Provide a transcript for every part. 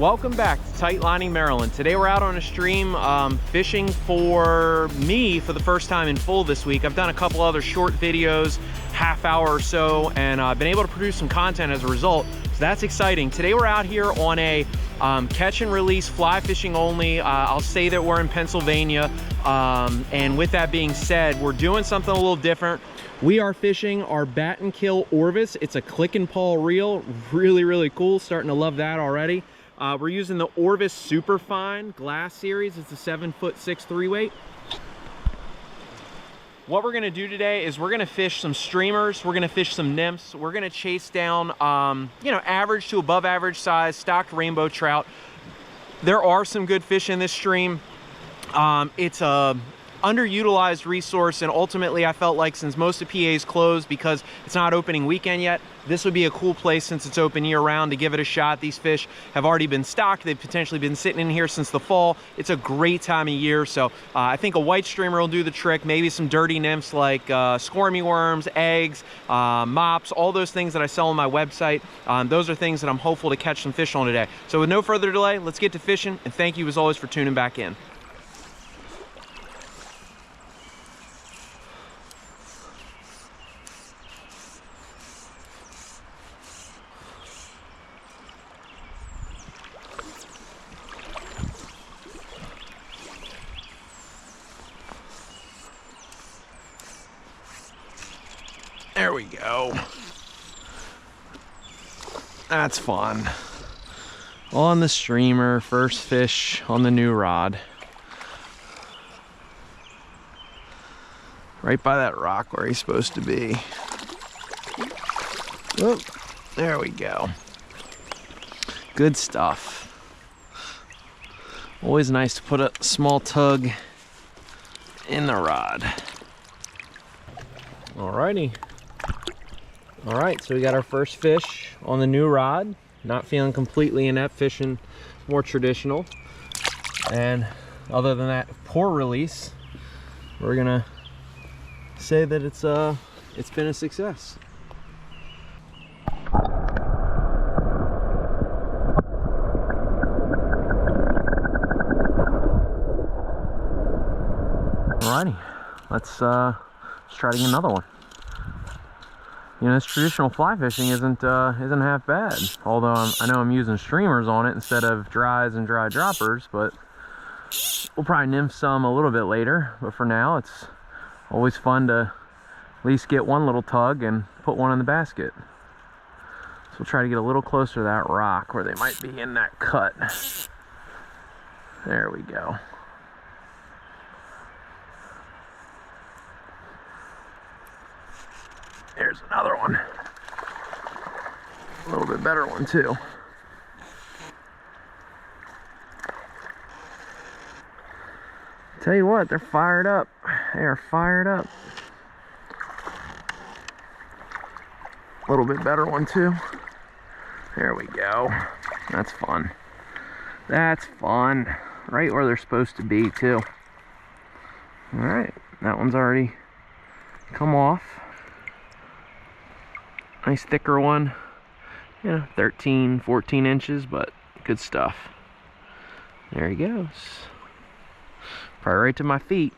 Welcome back to Tight Lining, Maryland. Today we're out on a stream fishing for me for the first time in full this week. I've done a couple other short videos, half hour or so, and I've been able to produce some content as a result. So that's exciting. Today we're out here on a catch and release, fly fishing only. I'll say that we're in Pennsylvania. And with that being said, we're doing something a little different. We are fishing our bat and kill Orvis. It's a click and pawl reel. Really, really cool. Starting to love that already. We're using the Orvis Superfine Glass series. It's a 7'6" 3-weight. What we're gonna do today is we're gonna fish some streamers. We're gonna fish some nymphs. We're gonna chase down, you know, average to above average size stocked rainbow trout. There are some good fish in this stream. It's a underutilized resource, and ultimately I felt like since most of PA is closed because it's not opening weekend yet, this would be a cool place since it's open year-round to give it a shot. These fish have already been stocked. They've potentially been sitting in here since the fall. It's a great time of year, so I think a white streamer will do the trick. Maybe some dirty nymphs like squirmy worms, eggs, mops, all those things that I sell on my website. Those are things that I'm hopeful to catch some fish on today. So with no further delay, let's get to fishing, and thank you as always for tuning back in. There we go. That's fun. On the streamer, first fish on the new rod. Right by that rock where he's supposed to be. Whoop, there we go. Good stuff. Always nice to put a small tug in the rod. Alrighty. All right, so we got our first fish on the new rod. Not feeling completely inept, fishing more traditional. And other than that poor release, we're gonna say that it's been a success. Alrighty, let's try to get another one. You know, this traditional fly fishing isn't half bad. Although I know I'm using streamers on it instead of dries and dry droppers, but we'll probably nymph some a little bit later. But for now, it's always fun to at least get one little tug and put one in the basket. So we'll try to get a little closer to that rock where they might be in that cut. There we go. There's another one. A little bit better one too. Tell you what, they're fired up. They are fired up. A little bit better one too. There we go. That's fun. That's fun. Right where they're supposed to be too. All right, that one's already come off. Nice thicker one, you know, 13, 14 inches, but good stuff. There he goes. Probably right to my feet.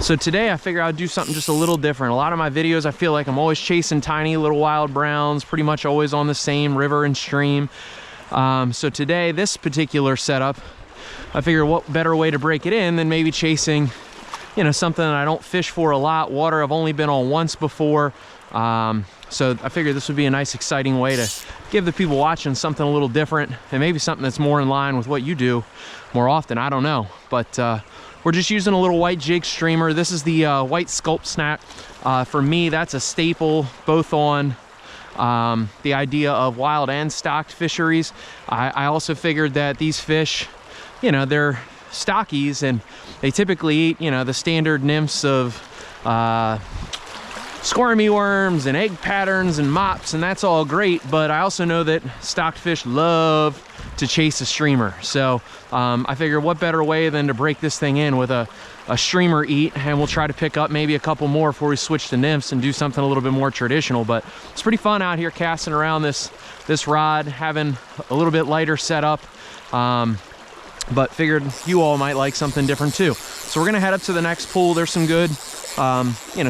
So today I figure I'd do something just a little different. A lot of my videos, I feel like I'm always chasing tiny little wild browns, pretty much always on the same river and stream. So today, this particular setup, I figure what better way to break it in than maybe chasing, you know, something that I don't fish for a lot. Water I've only been on once before. So I figured this would be a nice, exciting way to give the people watching something a little different, and maybe something that's more in line with what you do more often. I don't know. But we're just using a little white jig streamer. This is the white sculpt snap. For me, that's a staple, both on the idea of wild and stocked fisheries. I also figured that these fish, you know, they're stockies and they typically eat, you know, the standard nymphs of squirmy worms and egg patterns and mops, and that's all great, but I also know that stocked fish love to chase a streamer. So I figured what better way than to break this thing in with a streamer eat, and we'll try to pick up maybe a couple more before we switch to nymphs and do something a little bit more traditional. But it's pretty fun out here casting around this rod, having a little bit lighter setup, but figured you all might like something different too. So we're gonna head up to the next pool. There's some good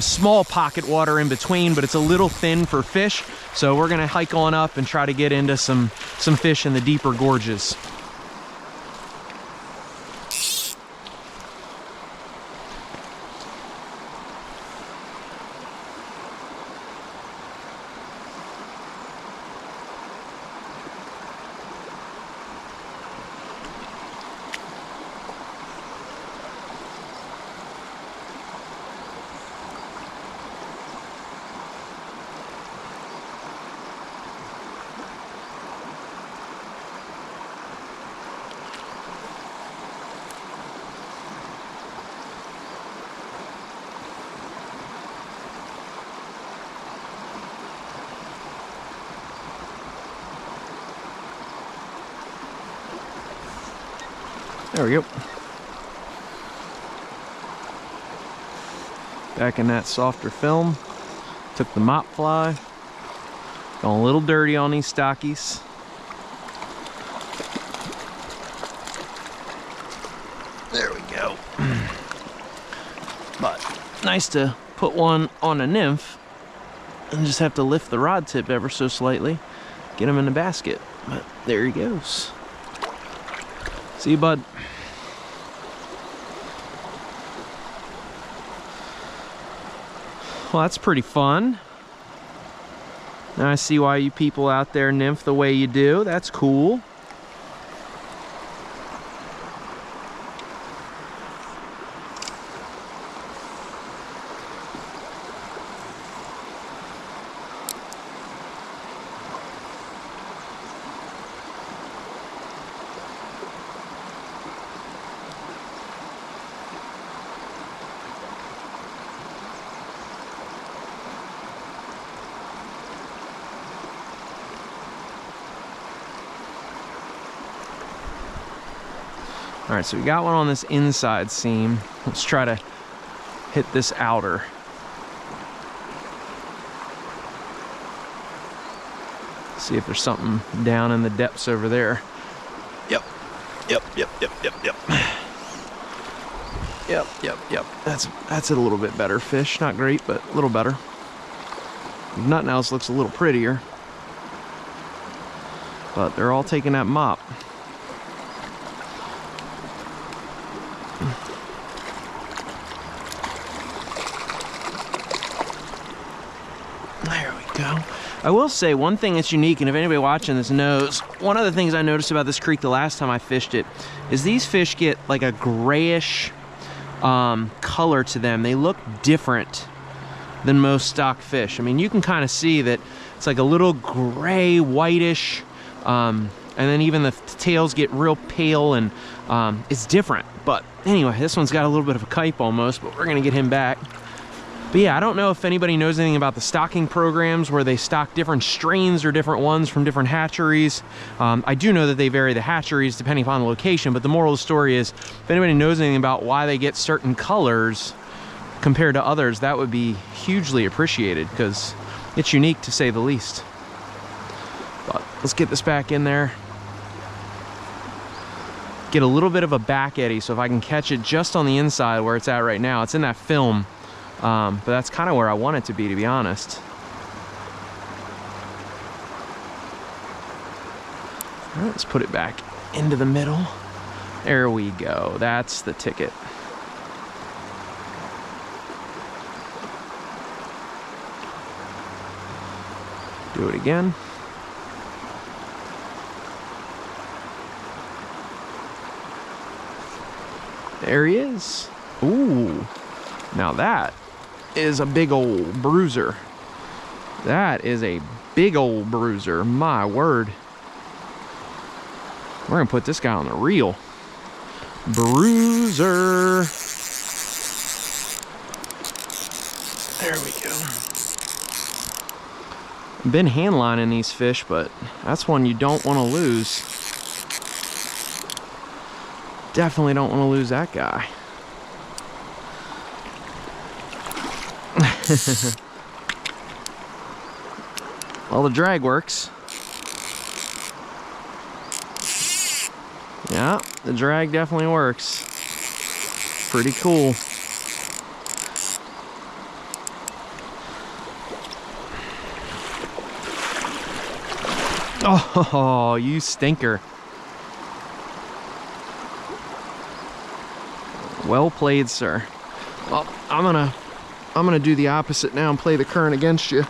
small pocket water in between, but it's a little thin for fish. So we're gonna hike on up and try to get into some fish in the deeper gorges. There we go. Back in that softer film. Took the mop fly. Going a little dirty on these stockies. There we go. But nice to put one on a nymph and just have to lift the rod tip ever so slightly. Get him in the basket. But there he goes. See you, bud. Well, that's pretty fun. Now I see why you people out there nymph the way you do. That's cool. All right, so we got one on this inside seam. Let's try to hit this outer. See if there's something down in the depths over there. Yep. That's a little bit better fish. Not great, but a little better. If nothing else, looks a little prettier. But they're all taking that mop. There we go. I will say one thing that's unique, and if anybody watching this knows, one of the things I noticed about this creek the last time I fished it is these fish get like a grayish color to them. They look different than most stock fish. I mean, you can kind of see that it's like a little gray, whitish, and then even the tails get real pale, and it's different. But anyway, this one's got a little bit of a kype almost, but we're gonna get him back. But yeah, I don't know if anybody knows anything about the stocking programs where they stock different strains or different ones from different hatcheries. I do know that they vary the hatcheries depending upon the location, but the moral of the story is if anybody knows anything about why they get certain colors compared to others, that would be hugely appreciated because it's unique to say the least. But let's get this back in there. Get a little bit of a back eddy, so if I can catch it just on the inside where it's at right now, it's in that film. But that's kind of where I want it to be honest. All right, let's put it back into the middle. There we go. That's the ticket. Do it again. There he is. Ooh, now that is a big old bruiser. That is a big old bruiser, my word. We're gonna put this guy on the reel. Bruiser. There we go. I've been hand lining these fish, but that's one you don't want to lose. Definitely don't want to lose that guy. Well, the drag works. Yeah, the drag definitely works. Pretty cool. Oh, you stinker. Well played, sir. Well, I'm gonna do the opposite now and play the current against you.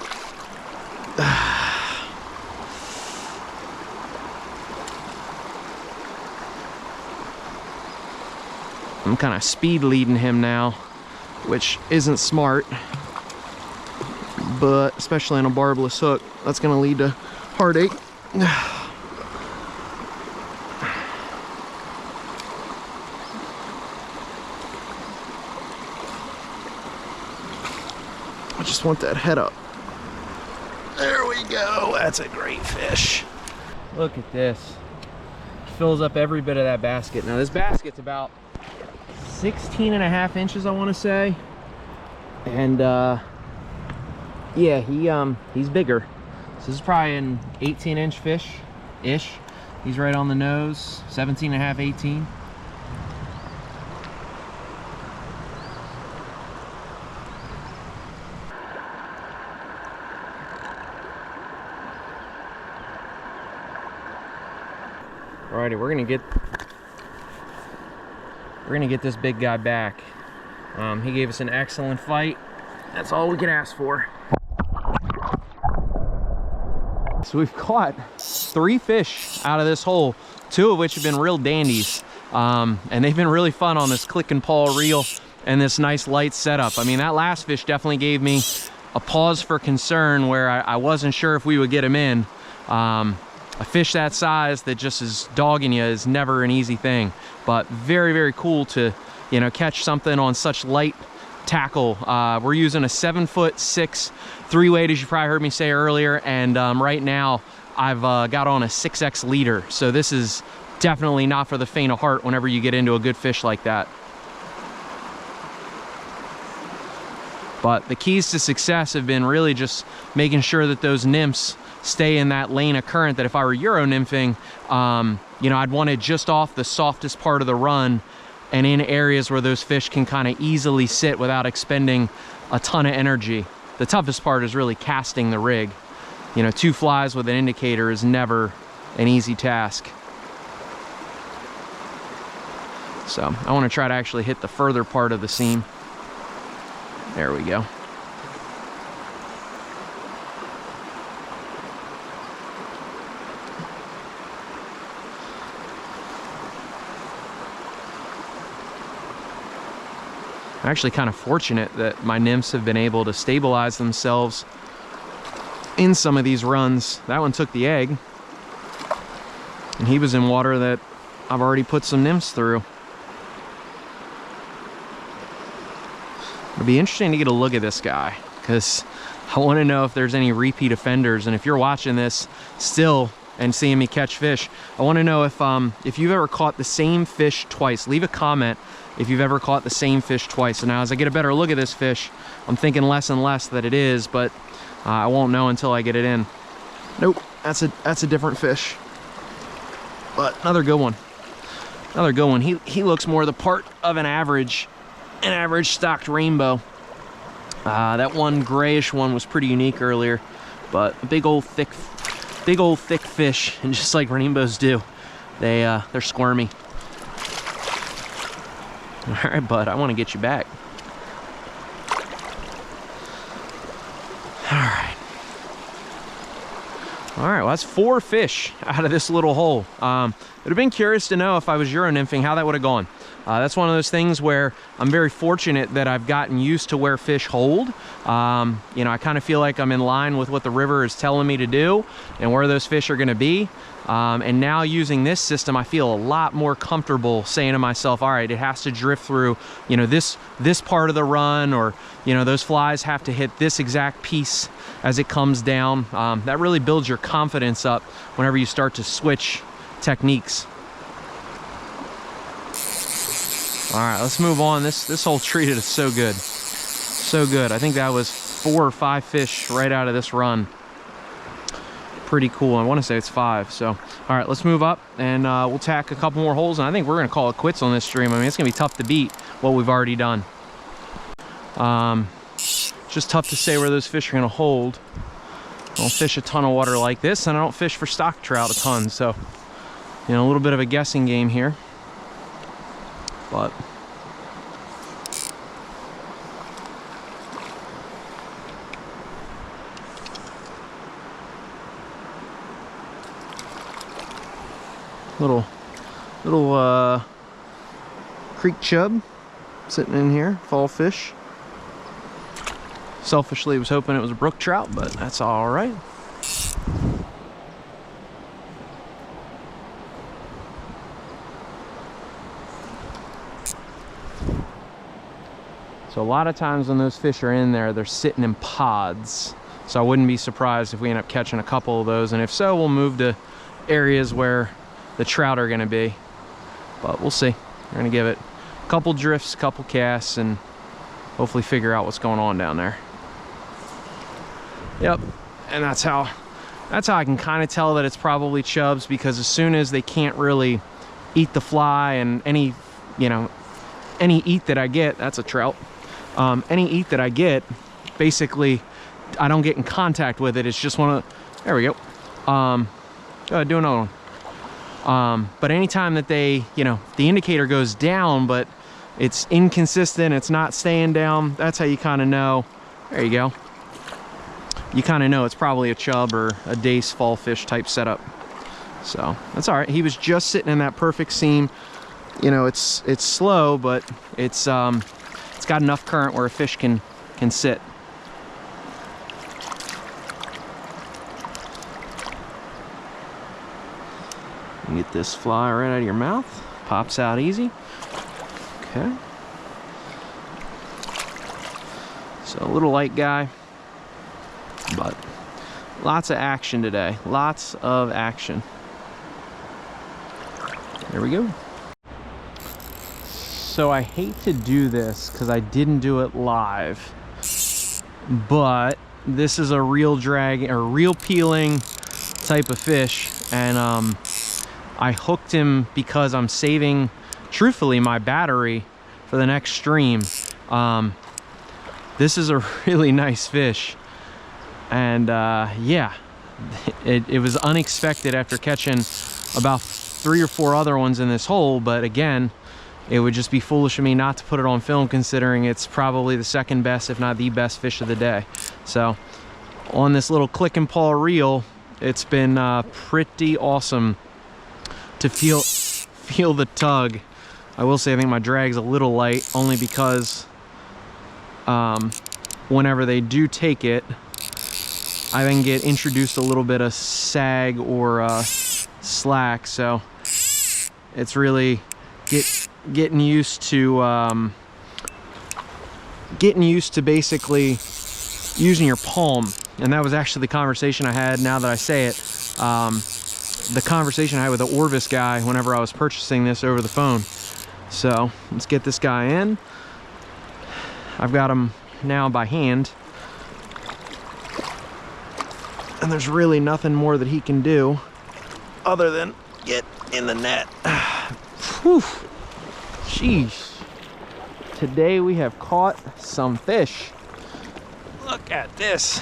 I'm kind of speed leading him now, which isn't smart, but especially on a barbless hook, that's gonna lead to heartache. I just want that head up. There we go. That's a great fish. Look at this. Fills up every bit of that basket. Now this basket's about 16.5 inches, I want to say. And yeah, he's bigger. So this is probably an 18-inch fish-ish. He's right on the nose, 17.5, 18. Alrighty, we're gonna get this big guy back. He gave us an excellent fight. That's all we can ask for. So we've caught 3 fish out of this hole, 2 of which have been real dandies. And they've been really fun on this click and paw reel and this nice light setup. I mean, that last fish definitely gave me a pause for concern where I wasn't sure if we would get him in. A fish that size that just is dogging you is never an easy thing, but very, very cool to, you know, catch something on such light tackle. We're using a 7'6" 3-weight, as you probably heard me say earlier, and right now I've got on a 6X leader, so this is definitely not for the faint of heart whenever you get into a good fish like that. But the keys to success have been really just making sure that those nymphs stay in that lane of current that if I were Euro nymphing, you know, I'd want it just off the softest part of the run and in areas where those fish can kind of easily sit without expending a ton of energy. The toughest part is really casting the rig. You know, 2 flies with an indicator is never an easy task. So I want to try to actually hit the further part of the seam. There we go. I'm actually kind of fortunate that my nymphs have been able to stabilize themselves in some of these runs. That one took the egg, and he was in water that I've already put some nymphs through. It'll be interesting to get a look at this guy, because I want to know if there's any repeat offenders. And if you're watching this still and seeing me catch fish, I want to know if you've ever caught the same fish twice. Leave a comment if you've ever caught the same fish twice. So now as I get a better look at this fish, I'm thinking less and less that it is, but I won't know until I get it in. Nope, that's a different fish. But another good one. Another good one. He looks more the part of an average stocked rainbow. That one grayish one was pretty unique earlier, but a big old thick fish, and just like rainbows do, they're squirmy. All right, bud, I want to get you back. All right, well, that's 4 fish out of this little hole. I'd have been curious to know if I was Euro nymphing how that would have gone. That's one of those things where I'm very fortunate that I've gotten used to where fish hold. You know, I kind of feel like I'm in line with what the river is telling me to do and where those fish are going to be. And now using this system, I feel a lot more comfortable saying to myself, all right, it has to drift through, you know, this part of the run, or, you know, those flies have to hit this exact piece as it comes down. That really builds your confidence up whenever you start to switch techniques. All right, let's move on. This hole treated us so good. So good. I think that was 4 or 5 fish right out of this run. Pretty cool. I want to say it's 5. So, all right, let's move up and we'll tack a couple more holes, and I think we're going to call it quits on this stream. I mean, it's going to be tough to beat what we've already done. Just tough to say where those fish are going to hold. I don't fish a ton of water like this, and I don't fish for stock trout a ton. So, you know, a little bit of a guessing game here. But little creek chub sitting in here, fall fish. Selfishly was hoping it was a brook trout, but that's all right. So a lot of times when those fish are in there, they're sitting in pods. So I wouldn't be surprised if we end up catching a couple of those. And if so, we'll move to areas where the trout are gonna be. But we'll see. We're gonna give it a couple drifts, a couple casts, and hopefully figure out what's going on down there. Yep, and that's how I can kind of tell that it's probably chubs, because as soon as they can't really eat the fly, and any eat that I get, that's a trout. Any eat that I get, basically, I don't get in contact with it. It's just one of, there we go. Go ahead, do another one. But anytime that they, you know, the indicator goes down, but it's inconsistent, it's not staying down, that's how you kind of know. There you go. You kind of know it's probably a chub or a dace fall fish type setup. So that's all right. He was just sitting in that perfect seam. You know, it's slow, but it's got enough current where a fish can sit. You get this fly right out of your mouth. Pops out easy. Okay. So a little light guy, but lots of action today. Lots of action. There we go. So I hate to do this because I didn't do it live, but this is a real drag or real peeling type of fish, and I hooked him because I'm saving, truthfully, my battery for the next stream. This is a really nice fish, and yeah, it was unexpected after catching about 3 or 4 other ones in this hole, but again, it would just be foolish of me not to put it on film, considering it's probably the second best, if not the best fish of the day. So on this little click and paw reel, it's been pretty awesome to feel the tug. I will say I think my drag's a little light, only because whenever they do take it, I then get introduced a little bit of sag or slack. So it's really getting used to basically using your palm. And that was actually the conversation I had, now that I say it, the conversation I had with the Orvis guy whenever I was purchasing this over the phone. So let's get this guy in. I've got him now by hand, and there's really nothing more that he can do other than get in the net. Whew. Jeez. Today we have caught some fish. Look at this.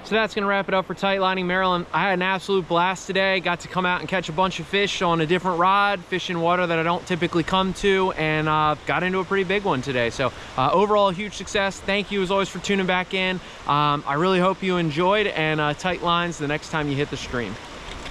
So that's gonna wrap it up for Tight Lining Maryland. I had an absolute blast today. Got to come out and catch a bunch of fish on a different rod, fish in water that I don't typically come to, and got into a pretty big one today. So overall, a huge success. Thank you as always for tuning back in. I really hope you enjoyed, and tight lines the next time you hit the stream.